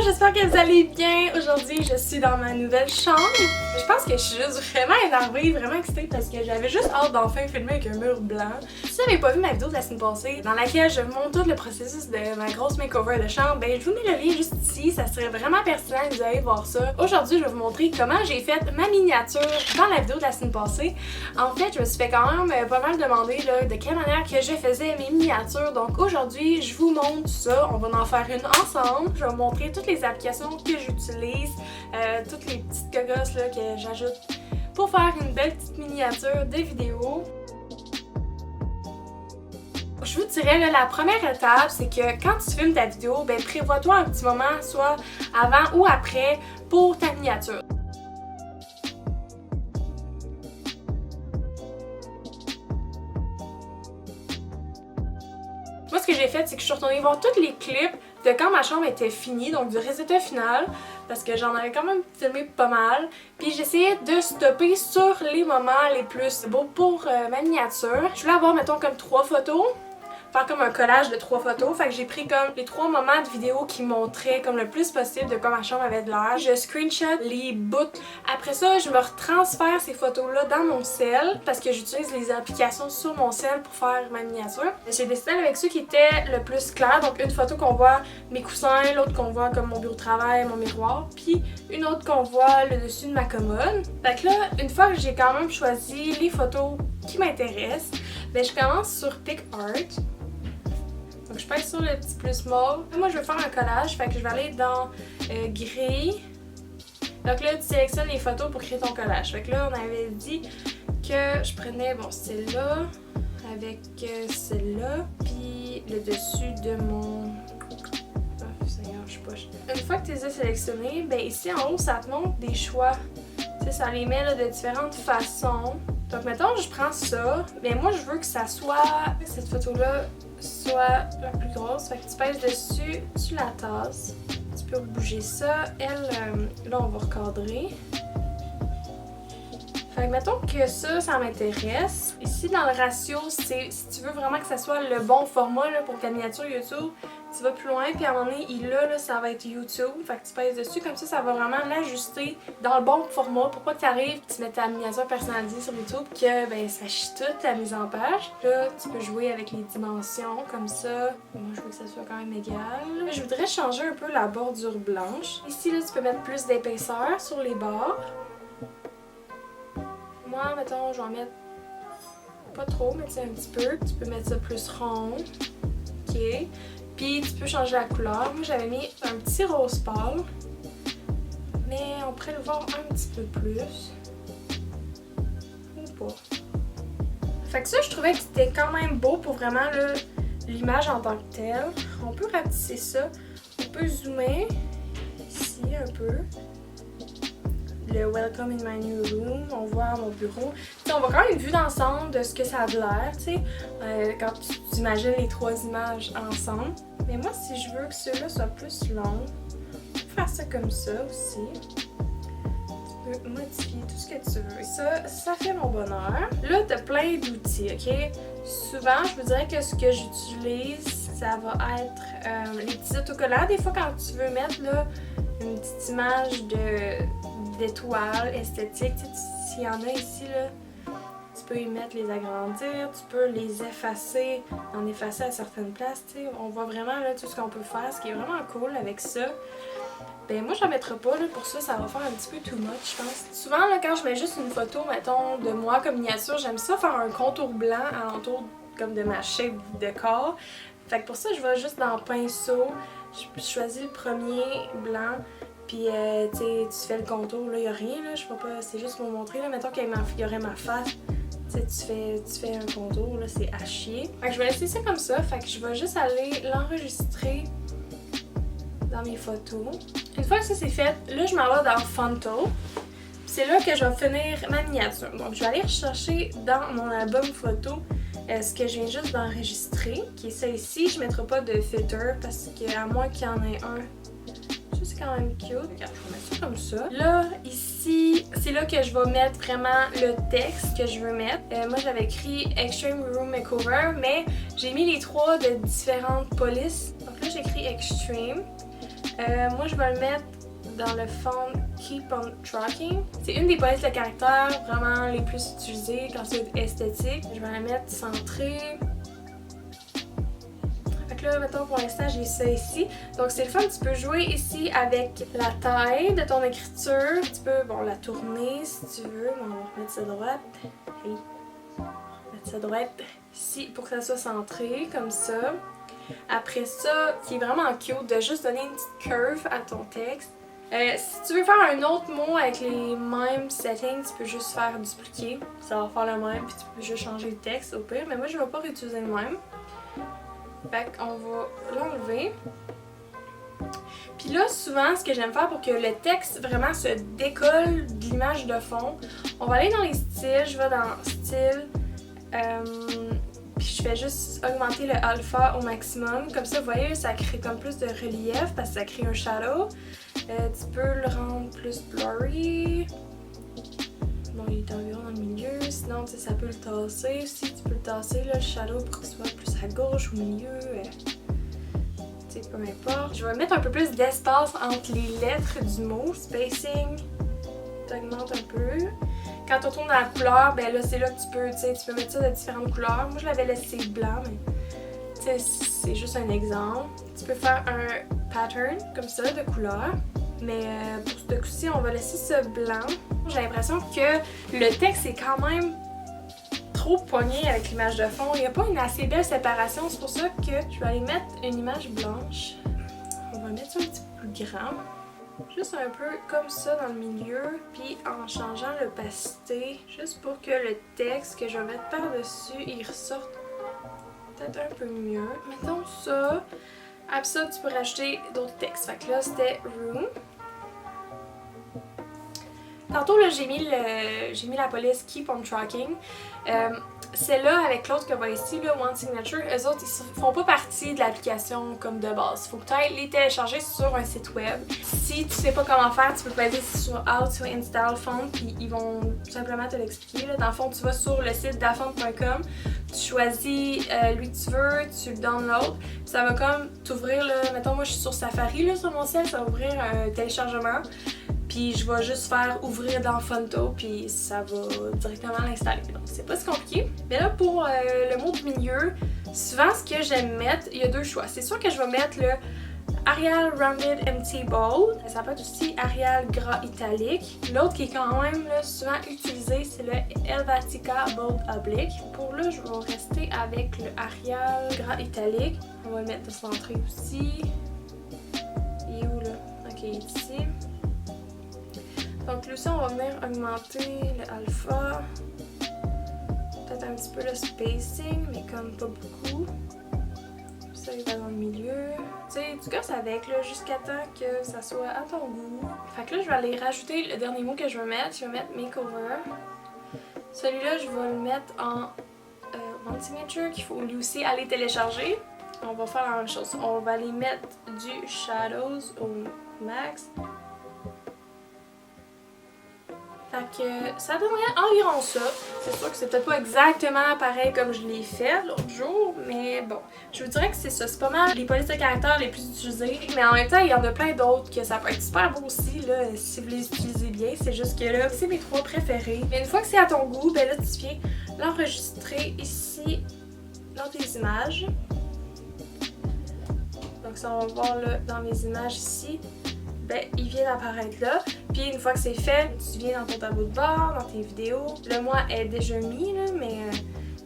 j'espère que vous allez bien. Aujourd'hui, je suis dans ma nouvelle chambre. Je pense que je suis juste vraiment énervée, vraiment excitée parce que j'avais juste hâte d'enfin filmer avec un mur blanc. Si vous n'avez pas vu ma vidéo de la semaine passée, dans laquelle je montre tout le processus de ma grosse makeover de chambre, ben je vous mets le lien juste ici, ça serait vraiment pertinent que vous allez voir ça. Aujourd'hui, je vais vous montrer comment j'ai fait ma miniature dans la vidéo de la semaine passée. En fait, je me suis fait quand même pas mal demander là, de quelle manière que je faisais mes miniatures. Donc aujourd'hui, je vous montre ça. On va en faire une ensemble. Je vais vous montrer toutes les applications que j'utilise, toutes les petites cogosses là, que j'ajoute pour faire une belle petite miniature de vidéo. Je vous dirais là, la première étape, c'est que quand tu filmes ta vidéo, ben prévois-toi un petit moment, soit avant ou après, pour ta miniature. Moi, ce que j'ai fait, c'est que je suis retournée voir tous les clips de quand ma chambre était finie, donc du résultat final, parce que j'en avais quand même filmé pas mal. Puis j'essayais de stopper sur les moments les plus beaux pour ma miniature. Je voulais avoir, mettons, comme 3 photos. Faire comme un collage de 3 photos. Fait que j'ai pris comme les 3 moments de vidéo qui montraient comme le plus possible de comment ma chambre avait de l'air. Je screenshot les bouts. Après ça, je me retransfère ces photos-là dans mon cell parce que j'utilise les applications sur mon cell pour faire ma miniature. J'ai décidé avec ceux qui étaient le plus clairs. Donc une photo qu'on voit mes coussins, l'autre qu'on voit comme mon bureau de travail, mon miroir, puis une autre qu'on voit le dessus de ma commode. Fait que là, une fois que j'ai quand même choisi les photos qui m'intéressent, ben je commence sur PicArt. Donc je pèse sur le petit plus mauve. Moi je vais faire un collage, fait que je vais aller dans gris. Donc là tu sélectionnes les photos pour créer ton collage. Fait que là on avait dit que je prenais bon celle-là avec celle-là, puis le dessus de mon... Oh Seigneur, je suis poche. Une fois que tu les as sélectionnés, ben ici en haut ça te montre des choix. Tu sais, ça les met là, de différentes façons. Donc mettons je prends ça, mais moi je veux que ça soit, cette photo-là soit la plus grosse, fait que tu pèses dessus, tu la tasses, tu peux bouger ça, elle, là on va recadrer. Fait que mettons que ça m'intéresse. Ici dans le ratio, c'est si tu veux vraiment que ça soit le bon format là, pour ta miniature YouTube, tu vas plus loin, puis à un moment donné, là, ça va être YouTube. Fait que tu pèses dessus, comme ça va vraiment l'ajuster dans le bon format pour pas que tu arrives, tu mets ta miniature personnalisée sur YouTube, que ben, ça chie toute la mise en page. Là, tu peux jouer avec les dimensions, comme ça. Moi, je veux que ça soit quand même égal. Je voudrais changer un peu la bordure blanche. Ici, là, tu peux mettre plus d'épaisseur sur les bords. Moi, mettons, je vais en mettre pas trop, mais tu sais, un petit peu. Tu peux mettre ça plus rond. Ok. Puis tu peux changer la couleur. Moi j'avais mis un petit rose pâle, mais on pourrait le voir un petit peu plus. Ou pas. Fait que ça, je trouvais que c'était quand même beau pour vraiment l'image en tant que telle. On peut rapetisser ça. On peut zoomer ici un peu. Le Welcome in my new room, on voit mon bureau. T'sais, on voit quand même une vue d'ensemble de ce que ça a de l'air, tu sais, quand tu imagines les 3 images ensemble. Mais moi, si je veux que ceux-là soient plus longs, on peut faire ça comme ça aussi. Tu peux modifier tout ce que tu veux. Ça fait mon bonheur. Là, t'as plein d'outils, ok? Souvent, je vous dirais que ce que j'utilise, ça va être les petits autocollants. Des fois, quand tu veux mettre là, une petite image d'étoiles esthétiques, s'il y en a ici, là, tu peux y mettre, les agrandir, tu peux les effacer, en effacer à certaines places, t'sais. On voit vraiment là, tout ce qu'on peut faire, ce qui est vraiment cool avec ça. Ben moi j'en mettrai pas, là, pour ça va faire un petit peu too much, je pense. Souvent là, quand je mets juste une photo, mettons, de moi comme miniature, j'aime ça faire un contour blanc alentour comme de ma shape de corps. Fait que pour ça, je vais juste dans pinceau, je choisis le premier blanc. Puis, tu fais le contour, là, il n'y a rien, là, je sais pas, c'est juste pour vous montrer, là, mettons qu'il y aurait ma face, tu fais un contour, là, c'est à chier. Fait que je vais laisser ça comme ça, fait que je vais juste aller l'enregistrer dans mes photos. Une fois que ça c'est fait, là, je m'en vais dans Photo, c'est là que je vais finir ma miniature. Donc, je vais aller rechercher dans mon album photo ce que je viens juste d'enregistrer, qui est ça ici. Je ne mettrai pas de filter parce qu'à moins qu'il y en ait un, c'est quand même cute. Regarde, je vais mettre ça comme ça. Là, ici, c'est là que je vais mettre vraiment le texte que je veux mettre. Moi, j'avais écrit Extreme Room Makeover, mais j'ai mis les 3 de différentes polices. Donc là, j'écris Extreme. Moi, je vais le mettre dans le fond Keep on Tracking. C'est une des polices de caractère vraiment les plus utilisées quand c'est esthétique. Je vais la mettre centrée. Fait que là, mettons, pour l'instant, j'ai ça ici. Donc, c'est le fun, tu peux jouer ici avec la taille de ton écriture. Tu peux, bon, la tourner si tu veux. On va remettre ça droite. Hey. Mettre ça droite ici pour que ça soit centré, comme ça. Après ça, qui est vraiment cute, de juste donner une petite curve à ton texte. Si tu veux faire un autre mot avec les mêmes settings, tu peux juste faire dupliquer. Ça va faire le même, puis tu peux juste changer le texte au pire. Mais moi, je ne vais pas réutiliser le même. Fait qu'on va l'enlever. Puis là, souvent, ce que j'aime faire pour que le texte vraiment se décolle de l'image de fond, on va aller dans les styles. Je vais dans style. Puis je fais juste augmenter le alpha au maximum. Comme ça, vous voyez, ça crée comme plus de relief parce que ça crée un shadow. Tu peux le rendre plus blurry. Bon, il est environ dans le milieu. Sinon, tu sais, ça peut le tasser aussi. Tu peux le tasser, là, le shadow, pour qu'il soit plus à gauche, au milieu. Tu sais, peu importe. Je vais mettre un peu plus d'espace entre les lettres du mot. Spacing. T'augmentes un peu. Quand on tourne dans la couleur, ben là, c'est là que tu peux mettre ça de différentes couleurs. Moi, je l'avais laissé blanc, mais c'est juste un exemple. Tu peux faire un pattern comme ça de couleurs. Mais pour ce coup-ci, on va laisser ça blanc. J'ai l'impression que le texte est quand même trop pogné avec l'image de fond. Il n'y a pas une assez belle séparation. C'est pour ça que je vais aller mettre une image blanche. On va mettre ça un petit peu plus grand. Juste un peu comme ça dans le milieu, puis en changeant l'opacité, juste pour que le texte que je vais mettre par-dessus, il ressorte peut-être un peu mieux. Mettons ça. Après ça, tu peux rajouter d'autres textes. Fait que là, c'était Room. Tantôt, là, j'ai mis la police Keep on Tracking. Celle-là, avec l'autre que va ici, là, One Signature, eux autres, ils font pas partie de l'application comme de base. Il faut que tu ailles les télécharger sur un site web. Si tu sais pas comment faire, tu peux peser sur How to Install Font, puis ils vont simplement te l'expliquer. Dans le fond, tu vas sur le site dafont.com, tu choisis lui que tu veux, tu le downloads, puis ça va comme t'ouvrir, là, mettons, moi je suis sur Safari, là, sur mon site, ça va ouvrir un téléchargement. Puis je vais juste faire ouvrir dans Fonto, puis ça va directement l'installer. Donc c'est pas si compliqué. Mais là pour le mot du milieu, souvent ce que j'aime mettre, il y a deux choix. C'est sûr que je vais mettre le Arial Rounded Empty Bold. Ça peut être aussi Arial Gras Italique. L'autre qui est quand même là, souvent utilisé, c'est le Helvetica Bold Oblique. Pour là, je vais rester avec le Arial Gras Italique. On va le mettre de centré aussi. Il est où là? Ok, il est ici. Donc là aussi, on va venir augmenter le alpha, peut-être un petit peu le spacing, mais comme pas beaucoup. Ça, il va dans le milieu. Tu sais, tu gosses avec là, jusqu'à temps que ça soit à ton goût. Fait que là, je vais aller rajouter le dernier mot que je vais mettre. Je vais mettre Makeover. Celui-là, je vais le mettre en One Signature, qu'il faut lui aussi aller télécharger. On va faire la même chose. On va aller mettre du Shadows au max. Fait que ça donnerait environ ça. C'est sûr que c'est peut-être pas exactement pareil comme je l'ai fait l'autre jour, mais bon. Je vous dirais que c'est ça. C'est pas mal les polices de caractère les plus utilisées. Mais en même temps, il y en a plein d'autres que ça peut être super beau aussi, là, si vous les utilisez bien. C'est juste que là, c'est mes trois préférés. Mais une fois que c'est à ton goût, ben là, tu viens l'enregistrer ici dans tes images. Donc ça, on va voir là, dans mes images ici. Ben, il vient d'apparaître là. Puis une fois que c'est fait, tu viens dans ton tableau de bord, dans tes vidéos. Le mois est déjà mis, là, mais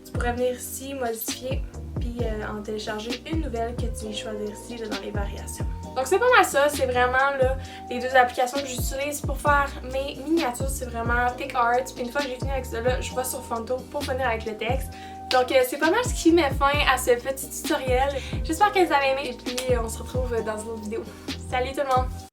tu pourrais venir ici, modifier, puis en télécharger une nouvelle que tu viens choisir ici là, dans les variations. Donc c'est pas mal ça, c'est vraiment là, les deux applications que j'utilise pour faire mes miniatures. C'est vraiment PicArt. Puis une fois que j'ai fini avec ça, là, je vais sur Fonto pour finir avec le texte. Donc c'est pas mal ce qui met fin à ce petit tutoriel. J'espère que vous avez aimé et puis on se retrouve dans une autre vidéo. Salut tout le monde!